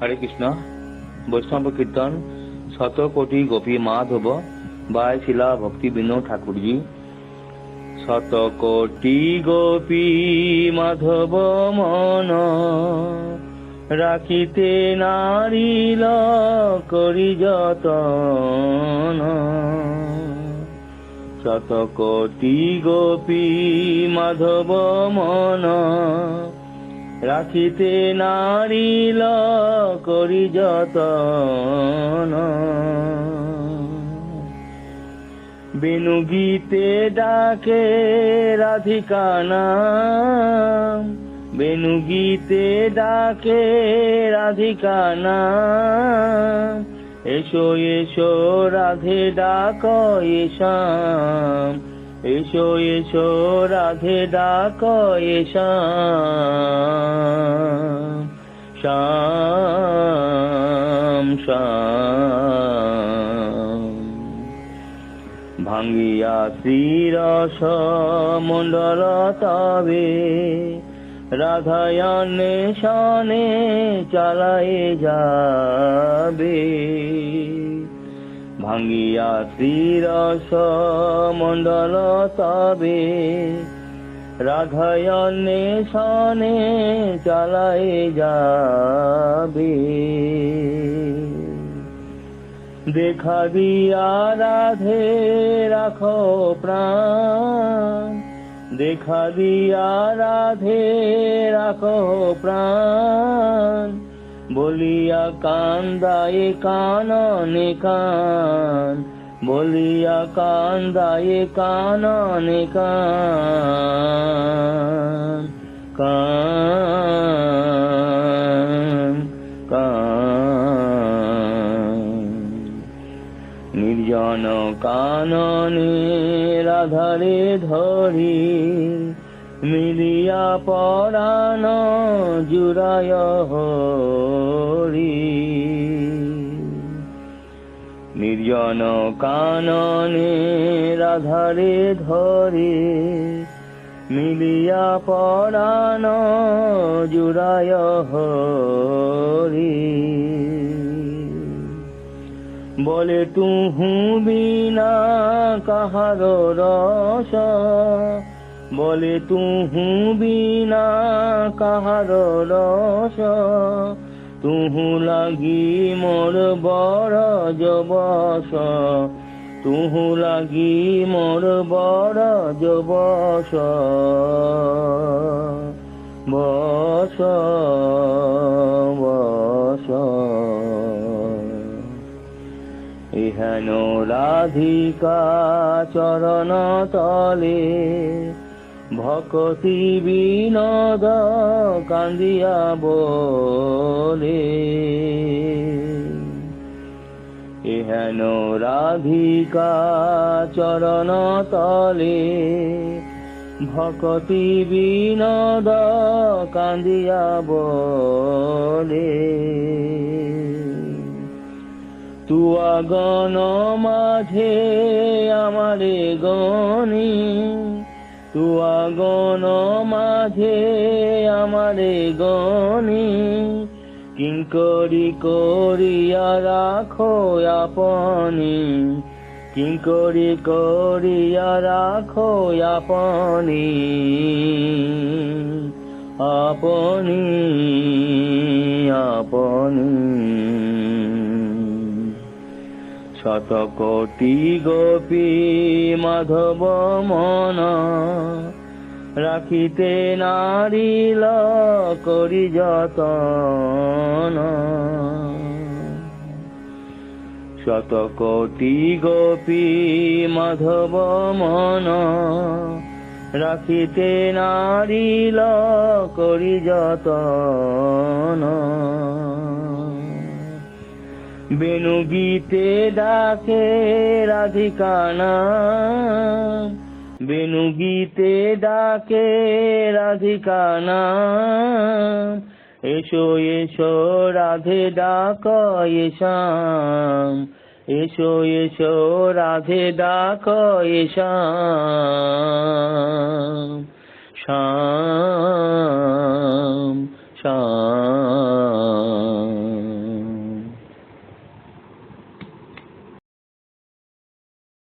হরে কৃষ্ণ। বৈষ্ণব কীর্তন শত কোটি গোপী মাধব বাই শিলা ভক্তি বিনোদ ঠাকুরজি। শত কোটি গোপী মাধব মন রাখিতে নারীল করি যতন। শত কোটি গোপী মাধব মন রাখিতে নারীল করি যতন। বেনু গীতে ডাকে রাধিকা নাম, বেনু গীতে ডাকে রাধিকা নাম। এসো এসো রাধে ডাক এসাম, এসো এসো রাধে ডাক এসাম। শ্যাম শ্যাম ভাঙ্গিয়া শ্রীরস মণ্ডল তবে রাধায়নে শনে চালায়ে যাবে। ভাঙ্গিয়া শ্রীরস মণ্ডল তবে রাধায়নে শনে চালায়ে যাবে। দেখা দিয়া রাধে রাখো প্রাণ, দেখা দিয়া রাধে রাখো প্রাণ। বলিয়া কান্দায়ে কাননে কান, বলিয়া কান্দায়ে কাননে কান। কান কান নির্জন কাননে রাধারে ধরি মিলিয়া পরাণ জুড়ায় হরি। নির্জন কাননে রাধারে ধরি মিলিয়া পরাণ জুড়ায় হরি। বলে তুহু বিনা কাহার রস, বলে তুহু বিনা কাহার রস। তুহু লাগি মোর বড় যবস, তুহু লাগি মোর বড় যবস। বস বস ইহেন রাধিকা চরণ তলে ভকতি বিনোদ কান্দিয়া বলে। ইহেন রাধিকা চরণ তলে ভকতি বিনোদ কান্দিয়া বলে। তুয়া গণ মাঝে আমারে গনি, তুয়া গণ মাঝে আমারে গনি। কিঙ্করি করিয়া রাখো আপনি, কিঙ্করি করিয়া রাখো আপনি। আপনি আপনি শত কোটি গোপী মাধব মন রাখিতে নারীল করি যতন। শত কোটি গোপী মাধব মন রাখিতে নারীল করি যতন। বেনু গীতে ডাকে রাধিকা নাম, বেনু গীতে ডাকে রাধিকা নাম। এসো এসো রাধে ডাক এসাম, এসো এসো রাধে ডাক এসাম। শ্যাম শ্যাম